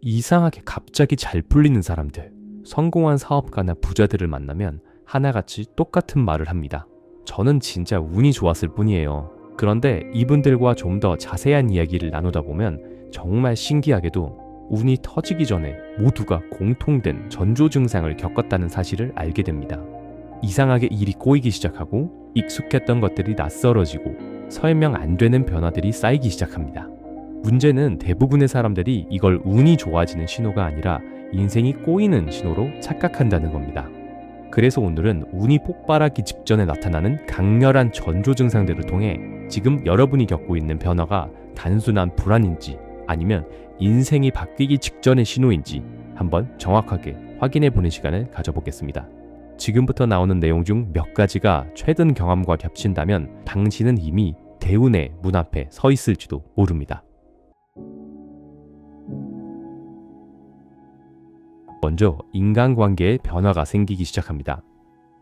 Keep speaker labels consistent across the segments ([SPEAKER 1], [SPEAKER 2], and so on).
[SPEAKER 1] 이상하게 갑자기 잘 풀리는 사람들, 성공한 사업가나 부자들을 만나면 하나같이 똑같은 말을 합니다. 저는 진짜 운이 좋았을 뿐이에요. 그런데 이분들과 좀 더 자세한 이야기를 나누다 보면 정말 신기하게도 운이 터지기 전에 모두가 공통된 전조 증상을 겪었다는 사실을 알게 됩니다. 이상하게 일이 꼬이기 시작하고 익숙했던 것들이 낯설어지고 설명 안 되는 변화들이 쌓이기 시작합니다. 문제는 대부분의 사람들이 이걸 운이 좋아지는 신호가 아니라 인생이 꼬이는 신호로 착각한다는 겁니다. 그래서 오늘은 운이 폭발하기 직전에 나타나는 강렬한 전조 증상들을 통해 지금 여러분이 겪고 있는 변화가 단순한 불안인지 아니면 인생이 바뀌기 직전의 신호인지 한번 정확하게 확인해 보는 시간을 가져보겠습니다. 지금부터 나오는 내용 중 몇 가지가 최근 경험과 겹친다면 당신은 이미 대운의 문 앞에 서 있을지도 모릅니다. 먼저 인간관계에 변화가 생기기 시작합니다.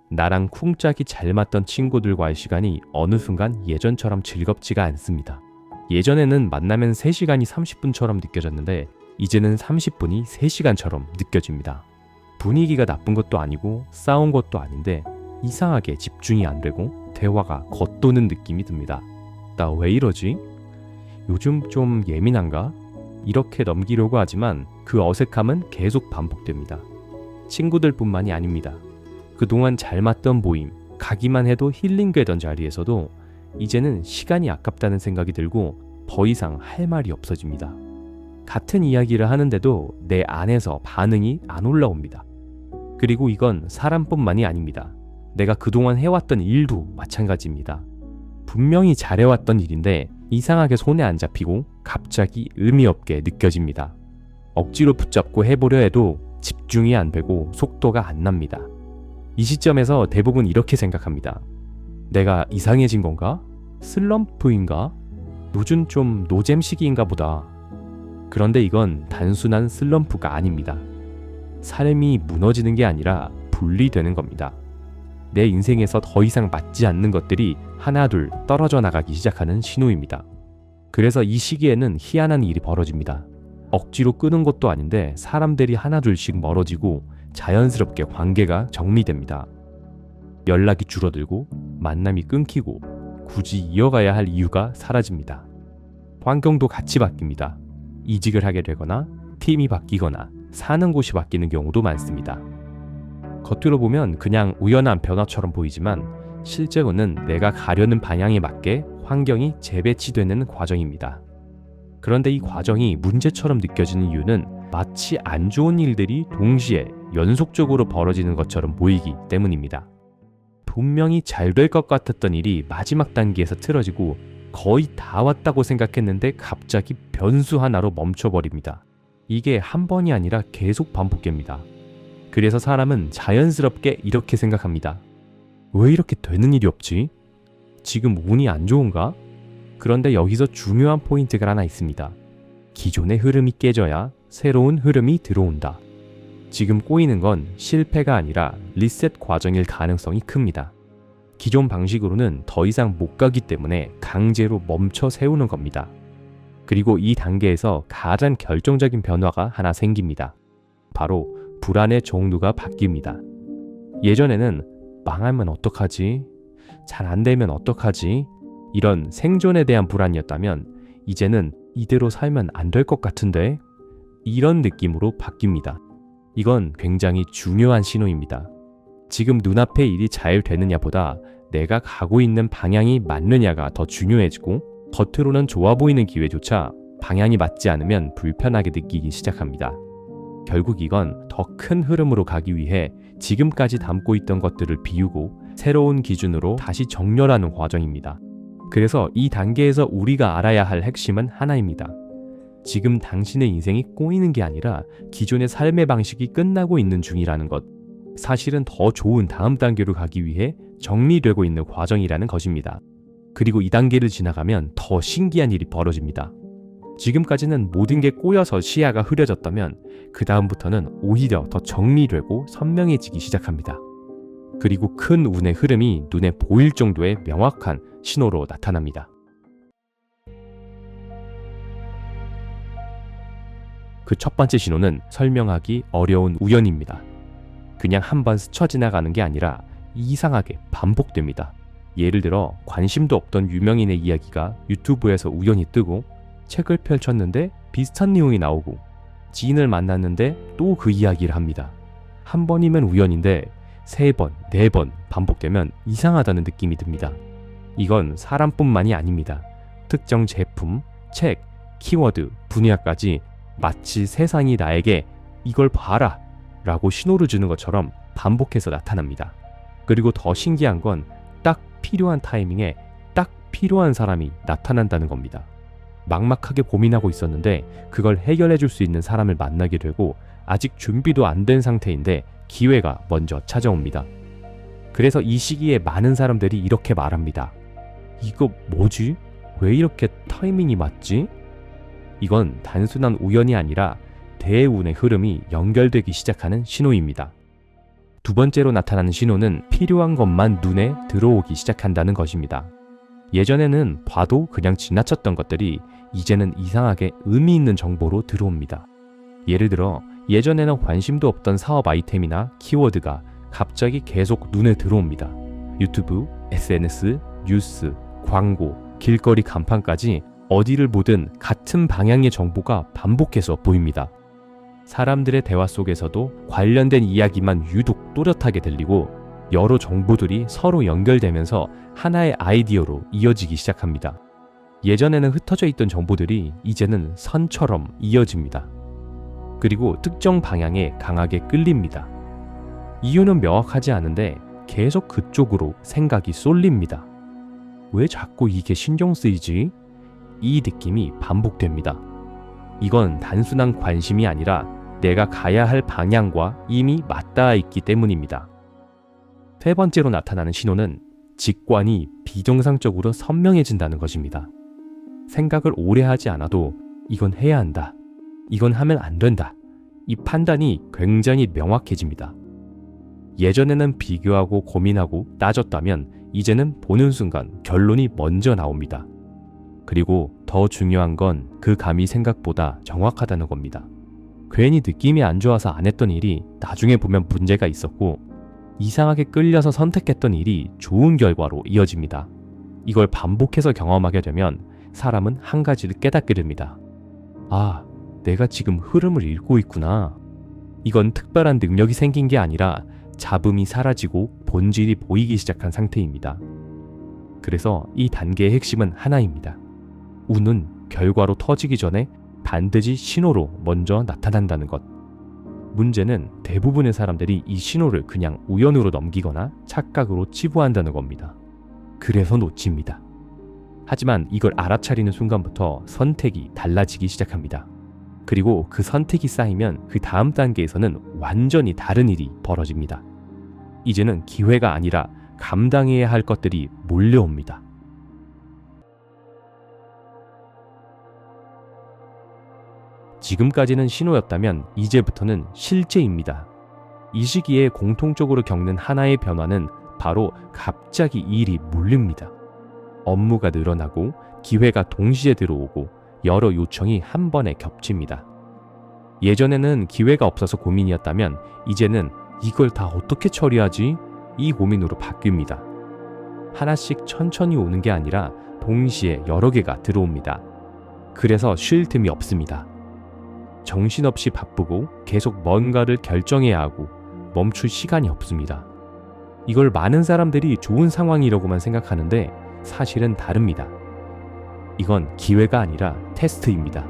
[SPEAKER 1] 나랑 쿵짝이 잘 맞던 친구들과의 시간이 어느 순간 예전처럼 즐겁지가 않습니다. 예전에는 만나면 3시간이 30분처럼 느껴졌는데 이제는 30분이 3시간처럼 느껴집니다. 분위기가 나쁜 것도 아니고 싸운 것도 아닌데 이상하게 집중이 안 되고 대화가 겉도는 느낌이 듭니다. 나 왜 이러지? 요즘 좀 예민한가? 이렇게 넘기려고 하지만 그 어색함은 계속 반복됩니다. 친구들뿐만이 아닙니다. 그동안 잘 맞던 모임, 가기만 해도 힐링되던 자리에서도 이제는 시간이 아깝다는 생각이 들고 더 이상 할 말이 없어집니다. 같은 이야기를 하는데도 내 안에서 반응이 안 올라옵니다. 그리고 이건 사람뿐만이 아닙니다. 내가 그동안 해왔던 일도 마찬가지입니다. 분명히 잘해왔던 일인데 이상하게 손에 안 잡히고 갑자기 의미 없게 느껴집니다. 억지로 붙잡고 해보려 해도 집중이 안 되고 속도가 안 납니다. 이 시점에서 대부분 이렇게 생각합니다. 내가 이상해진 건가? 슬럼프인가? 요즘 좀 노잼 시기인가 보다. 그런데 이건 단순한 슬럼프가 아닙니다. 삶이 무너지는 게 아니라 분리되는 겁니다. 내 인생에서 더 이상 맞지 않는 것들이 하나둘 떨어져 나가기 시작하는 신호입니다. 그래서 이 시기에는 희한한 일이 벌어집니다. 억지로 끄는 것도 아닌데 사람들이 하나둘씩 멀어지고 자연스럽게 관계가 정리됩니다. 연락이 줄어들고 만남이 끊기고 굳이 이어가야 할 이유가 사라집니다. 환경도 같이 바뀝니다. 이직을 하게 되거나 팀이 바뀌거나 사는 곳이 바뀌는 경우도 많습니다. 겉으로 보면 그냥 우연한 변화처럼 보이지만 실제로는 내가 가려는 방향에 맞게 환경이 재배치되는 과정입니다. 그런데 이 과정이 문제처럼 느껴지는 이유는 마치 안 좋은 일들이 동시에 연속적으로 벌어지는 것처럼 보이기 때문입니다. 분명히 잘 될 것 같았던 일이 마지막 단계에서 틀어지고 거의 다 왔다고 생각했는데 갑자기 변수 하나로 멈춰버립니다. 이게 한 번이 아니라 계속 반복됩니다. 그래서 사람은 자연스럽게 이렇게 생각합니다. 왜 이렇게 되는 일이 없지? 지금 운이 안 좋은가? 그런데 여기서 중요한 포인트가 하나 있습니다. 기존의 흐름이 깨져야 새로운 흐름이 들어온다. 지금 꼬이는 건 실패가 아니라 리셋 과정일 가능성이 큽니다. 기존 방식으로는 더 이상 못 가기 때문에 강제로 멈춰 세우는 겁니다. 그리고 이 단계에서 가장 결정적인 변화가 하나 생깁니다. 바로 불안의 종류가 바뀝니다. 예전에는 망하면 어떡하지? 잘 안 되면 어떡하지? 이런 생존에 대한 불안이었다면 이제는 이대로 살면 안 될 것 같은데? 이런 느낌으로 바뀝니다. 이건 굉장히 중요한 신호입니다. 지금 눈앞의 일이 잘 되느냐보다 내가 가고 있는 방향이 맞느냐가 더 중요해지고 겉으로는 좋아 보이는 기회조차 방향이 맞지 않으면 불편하게 느끼기 시작합니다. 결국 이건 더 큰 흐름으로 가기 위해 지금까지 담고 있던 것들을 비우고 새로운 기준으로 다시 정렬하는 과정입니다. 그래서 이 단계에서 우리가 알아야 할 핵심은 하나입니다. 지금 당신의 인생이 꼬이는 게 아니라 기존의 삶의 방식이 끝나고 있는 중이라는 것. 사실은 더 좋은 다음 단계로 가기 위해 정리되고 있는 과정이라는 것입니다. 그리고 이 단계를 지나가면 더 신기한 일이 벌어집니다. 지금까지는 모든 게 꼬여서 시야가 흐려졌다면 그 다음부터는 오히려 더 정리되고 선명해지기 시작합니다. 그리고 큰 운의 흐름이 눈에 보일 정도의 명확한 신호로 나타납니다. 그 첫 번째 신호는 설명하기 어려운 우연입니다. 그냥 한번 스쳐 지나가는 게 아니라 이상하게 반복됩니다. 예를 들어 관심도 없던 유명인의 이야기가 유튜브에서 우연히 뜨고, 책을 펼쳤는데 비슷한 내용이 나오고, 지인을 만났는데 또 그 이야기를 합니다. 한 번이면 우연인데 3번, 4번 반복되면 이상하다는 느낌이 듭니다. 이건 사람뿐만이 아닙니다. 특정 제품, 책, 키워드, 분야까지 마치 세상이 나에게 이걸 봐라 라고 신호를 주는 것처럼 반복해서 나타납니다. 그리고 더 신기한 건 딱 필요한 타이밍에 딱 필요한 사람이 나타난다는 겁니다. 막막하게 고민하고 있었는데 그걸 해결해 줄 수 있는 사람을 만나게 되고, 아직 준비도 안 된 상태인데 기회가 먼저 찾아옵니다. 그래서 이 시기에 많은 사람들이 이렇게 말합니다. 이거 뭐지? 왜 이렇게 타이밍이 맞지? 이건 단순한 우연이 아니라 대운의 흐름이 연결되기 시작하는 신호입니다. 두 번째로 나타나는 신호는 필요한 것만 눈에 들어오기 시작한다는 것입니다. 예전에는 봐도 그냥 지나쳤던 것들이 이제는 이상하게 의미 있는 정보로 들어옵니다. 예를 들어 예전에는 관심도 없던 사업 아이템이나 키워드가 갑자기 계속 눈에 들어옵니다. 유튜브, SNS, 뉴스, 광고, 길거리 간판까지 어디를 보든 같은 방향의 정보가 반복해서 보입니다. 사람들의 대화 속에서도 관련된 이야기만 유독 또렷하게 들리고, 여러 정보들이 서로 연결되면서 하나의 아이디어로 이어지기 시작합니다. 예전에는 흩어져 있던 정보들이 이제는 선처럼 이어집니다. 그리고 특정 방향에 강하게 끌립니다. 이유는 명확하지 않은데 계속 그쪽으로 생각이 쏠립니다. 왜 자꾸 이게 신경 쓰이지? 이 느낌이 반복됩니다. 이건 단순한 관심이 아니라 내가 가야 할 방향과 이미 맞닿아 있기 때문입니다. 세 번째로 나타나는 신호는 직관이 비정상적으로 선명해진다는 것입니다. 생각을 오래 하지 않아도 이건 해야 한다, 이건 하면 안 된다, 이 판단이 굉장히 명확해집니다. 예전에는 비교하고 고민하고 따졌다면 이제는 보는 순간 결론이 먼저 나옵니다. 그리고 더 중요한 건 그 감이 생각보다 정확하다는 겁니다. 괜히 느낌이 안 좋아서 안 했던 일이 나중에 보면 문제가 있었고, 이상하게 끌려서 선택했던 일이 좋은 결과로 이어집니다. 이걸 반복해서 경험하게 되면 사람은 한 가지를 깨닫게 됩니다. 아, 내가 지금 흐름을 읽고 있구나. 이건 특별한 능력이 생긴 게 아니라 잡음이 사라지고 본질이 보이기 시작한 상태입니다. 그래서 이 단계의 핵심은 하나입니다. 운은 결과로 터지기 전에 반드시 신호로 먼저 나타난다는 것. 문제는 대부분의 사람들이 이 신호를 그냥 우연으로 넘기거나 착각으로 치부한다는 겁니다. 그래서 놓칩니다. 하지만 이걸 알아차리는 순간부터 선택이 달라지기 시작합니다. 그리고 그 선택이 쌓이면 그 다음 단계에서는 완전히 다른 일이 벌어집니다. 이제는 기회가 아니라 감당해야 할 것들이 몰려옵니다. 지금까지는 신호였다면 이제부터는 실제입니다. 이 시기에 공통적으로 겪는 하나의 변화는 바로 갑자기 일이 몰립니다. 업무가 늘어나고 기회가 동시에 들어오고 여러 요청이 한 번에 겹칩니다. 예전에는 기회가 없어서 고민이었다면 이제는 이걸 다 어떻게 처리하지? 이 고민으로 바뀝니다. 하나씩 천천히 오는 게 아니라 동시에 여러 개가 들어옵니다. 그래서 쉴 틈이 없습니다. 정신없이 바쁘고 계속 뭔가를 결정해야 하고 멈출 시간이 없습니다. 이걸 많은 사람들이 좋은 상황이라고만 생각하는데 사실은 다릅니다. 이건 기회가 아니라 테스트입니다.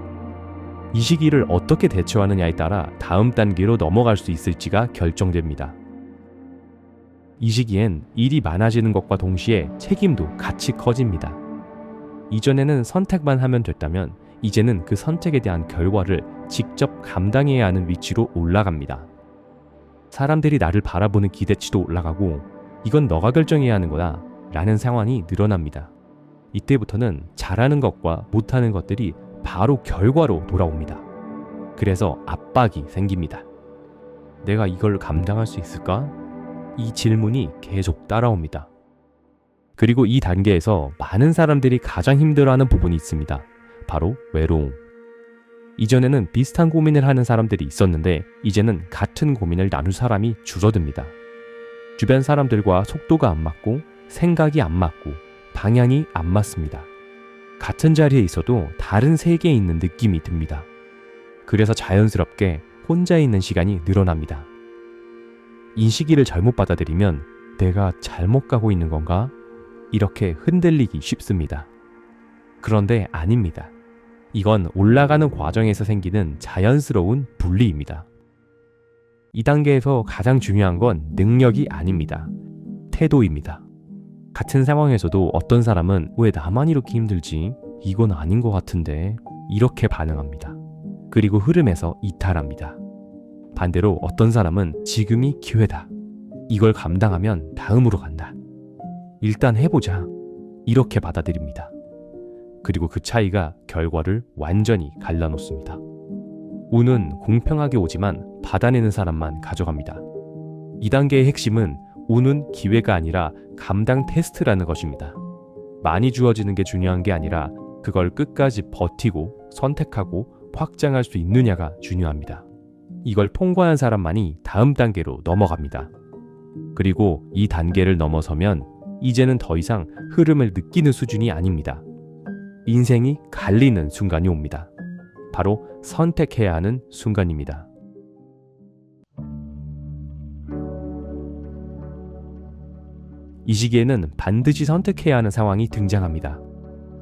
[SPEAKER 1] 이 시기를 어떻게 대처하느냐에 따라 다음 단계로 넘어갈 수 있을지가 결정됩니다. 이 시기엔 일이 많아지는 것과 동시에 책임도 같이 커집니다. 이전에는 선택만 하면 됐다면 이제는 그 선택에 대한 결과를 직접 감당해야 하는 위치로 올라갑니다. 사람들이 나를 바라보는 기대치도 올라가고 이건 너가 결정해야 하는 거다 라는 상황이 늘어납니다. 이때부터는 잘하는 것과 못하는 것들이 바로 결과로 돌아옵니다. 그래서 압박이 생깁니다. 내가 이걸 감당할 수 있을까? 이 질문이 계속 따라옵니다. 그리고 이 단계에서 많은 사람들이 가장 힘들어하는 부분이 있습니다. 바로 외로움. 이전에는 비슷한 고민을 하는 사람들이 있었는데 이제는 같은 고민을 나눌 사람이 줄어듭니다. 주변 사람들과 속도가 안 맞고 생각이 안 맞고 방향이 안 맞습니다. 같은 자리에 있어도 다른 세계에 있는 느낌이 듭니다. 그래서 자연스럽게 혼자 있는 시간이 늘어납니다. 이 시기를 잘못 받아들이면 내가 잘못 가고 있는 건가? 이렇게 흔들리기 쉽습니다. 그런데 아닙니다. 이건 올라가는 과정에서 생기는 자연스러운 분리입니다. 이 단계에서 가장 중요한 건 능력이 아닙니다. 태도입니다. 같은 상황에서도 어떤 사람은 왜 나만 이렇게 힘들지? 이건 아닌 것 같은데 이렇게 반응합니다. 그리고 흐름에서 이탈합니다. 반대로 어떤 사람은 지금이 기회다. 이걸 감당하면 다음으로 간다. 일단 해보자. 이렇게 받아들입니다. 그리고 그 차이가 결과를 완전히 갈라놓습니다. 운은 공평하게 오지만 받아내는 사람만 가져갑니다. 이 단계의 핵심은 운은 기회가 아니라 감당 테스트라는 것입니다. 많이 주어지는 게 중요한 게 아니라 그걸 끝까지 버티고 선택하고 확장할 수 있느냐가 중요합니다. 이걸 통과한 사람만이 다음 단계로 넘어갑니다. 그리고 이 단계를 넘어서면 이제는 더 이상 흐름을 느끼는 수준이 아닙니다. 인생이 갈리는 순간이 옵니다. 바로 선택해야 하는 순간입니다. 이 시기에는 반드시 선택해야 하는 상황이 등장합니다.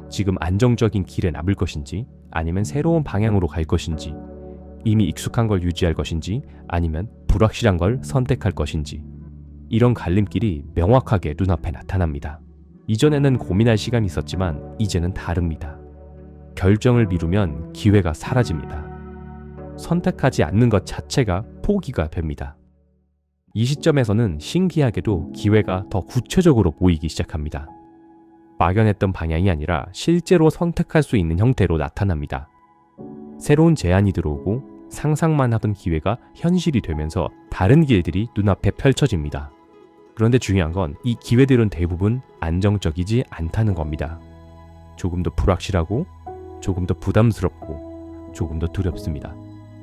[SPEAKER 1] 지금 안정적인 길에 남을 것인지 아니면 새로운 방향으로 갈 것인지 이미 익숙한 걸 유지할 것인지 아니면 불확실한 걸 선택할 것인지 이런 갈림길이 명확하게 눈앞에 나타납니다. 이전에는 고민할 시간이 있었지만 이제는 다릅니다. 결정을 미루면 기회가 사라집니다. 선택하지 않는 것 자체가 포기가 됩니다. 이 시점에서는 신기하게도 기회가 더 구체적으로 보이기 시작합니다. 막연했던 방향이 아니라 실제로 선택할 수 있는 형태로 나타납니다. 새로운 제안이 들어오고 상상만 하던 기회가 현실이 되면서 다른 길들이 눈앞에 펼쳐집니다. 그런데 중요한 건 이 기회들은 대부분 안정적이지 않다는 겁니다. 조금 더 불확실하고 조금 더 부담스럽고 조금 더 두렵습니다.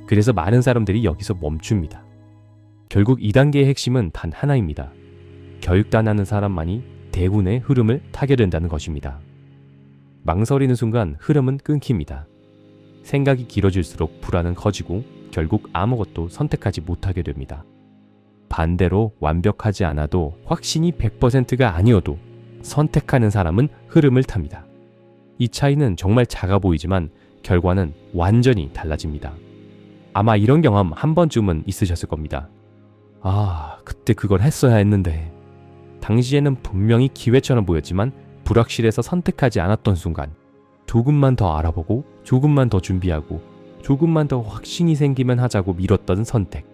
[SPEAKER 1] 그래서 많은 사람들이 여기서 멈춥니다. 결국 2단계의 핵심은 단 하나입니다. 결단하는 사람만이 대운의 흐름을 타게 된다는 것입니다. 망설이는 순간 흐름은 끊깁니다. 생각이 길어질수록 불안은 커지고 결국 아무것도 선택하지 못하게 됩니다. 반대로 완벽하지 않아도 확신이 100%가 아니어도 선택하는 사람은 흐름을 탑니다. 이 차이는 정말 작아 보이지만 결과는 완전히 달라집니다. 아마 이런 경험 한 번쯤은 있으셨을 겁니다. 아, 그때 그걸 했어야 했는데. 당시에는 분명히 기회처럼 보였지만 불확실해서 선택하지 않았던 순간 조금만 더 알아보고 조금만 더 준비하고 조금만 더 확신이 생기면 하자고 미뤘던 선택.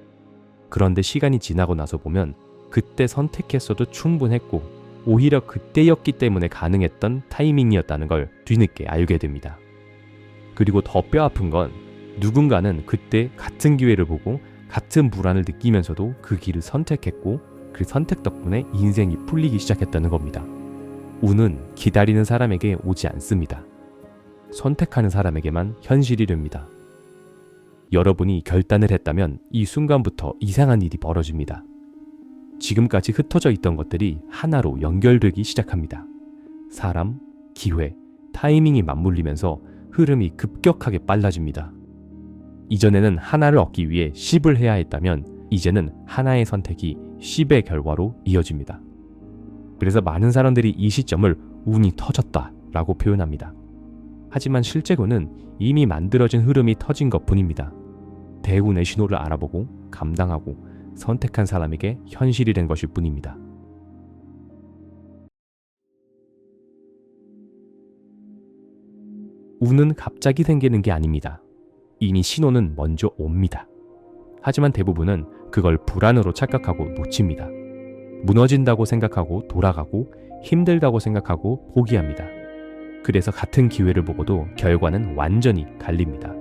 [SPEAKER 1] 그런데 시간이 지나고 나서 보면 그때 선택했어도 충분했고 오히려 그때였기 때문에 가능했던 타이밍이었다는 걸 뒤늦게 알게 됩니다. 그리고 더 뼈아픈 건 누군가는 그때 같은 기회를 보고 같은 불안을 느끼면서도 그 길을 선택했고 그 선택 덕분에 인생이 풀리기 시작했다는 겁니다. 운은 기다리는 사람에게 오지 않습니다. 선택하는 사람에게만 현실이 됩니다. 여러분이 결단을 했다면 이 순간부터 이상한 일이 벌어집니다. 지금까지 흩어져 있던 것들이 하나로 연결되기 시작합니다. 사람, 기회, 타이밍이 맞물리면서 흐름이 급격하게 빨라집니다. 이전에는 하나를 얻기 위해 10을 해야 했다면 이제는 하나의 선택이 10의 결과로 이어집니다. 그래서 많은 사람들이 이 시점을 운이 터졌다 라고 표현합니다. 하지만 실제로는 이미 만들어진 흐름이 터진 것 뿐입니다. 대운의 신호를 알아보고 감당하고 선택한 사람에게 현실이 된 것일 뿐입니다. 운은 갑자기 생기는 게 아닙니다. 이미 신호는 먼저 옵니다. 하지만 대부분은 그걸 불안으로 착각하고 놓칩니다. 무너진다고 생각하고 돌아가고 힘들다고 생각하고 포기합니다. 그래서 같은 기회를 보고도 결과는 완전히 갈립니다.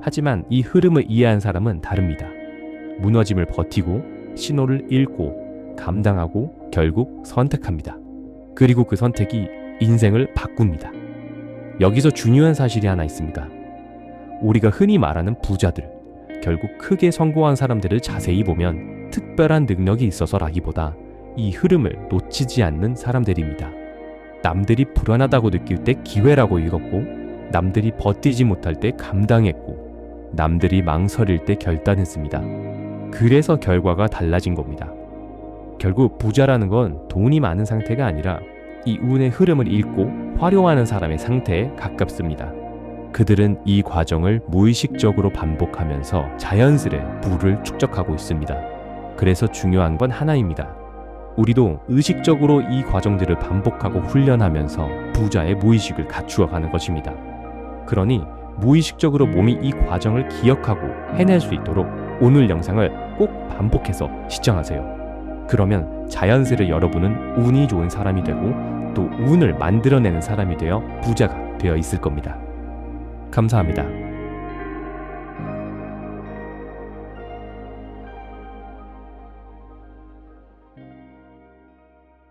[SPEAKER 1] 하지만 이 흐름을 이해한 사람은 다릅니다. 무너짐을 버티고 신호를 읽고 감당하고 결국 선택합니다. 그리고 그 선택이 인생을 바꿉니다. 여기서 중요한 사실이 하나 있습니다. 우리가 흔히 말하는 부자들, 결국 크게 성공한 사람들을 자세히 보면 특별한 능력이 있어서라기보다 이 흐름을 놓치지 않는 사람들입니다. 남들이 불안하다고 느낄 때 기회라고 읽었고, 남들이 버티지 못할 때 감당했고, 남들이 망설일 때 결단했습니다. 그래서 결과가 달라진 겁니다. 결국 부자라는 건 돈이 많은 상태가 아니라 이 운의 흐름을 읽고 활용하는 사람의 상태에 가깝습니다. 그들은 이 과정을 무의식적으로 반복하면서 자연스레 부를 축적하고 있습니다. 그래서 중요한 건 하나입니다. 우리도 의식적으로 이 과정들을 반복하고 훈련하면서 부자의 무의식을 갖추어가는 것입니다. 그러니 무의식적으로 몸이 이 과정을 기억하고 해낼 수 있도록 오늘 영상을 꼭 반복해서 시청하세요. 그러면 자연스레 여러분은 운이 좋은 사람이 되고 또 운을 만들어내는 사람이 되어 부자가 되어 있을 겁니다. 감사합니다.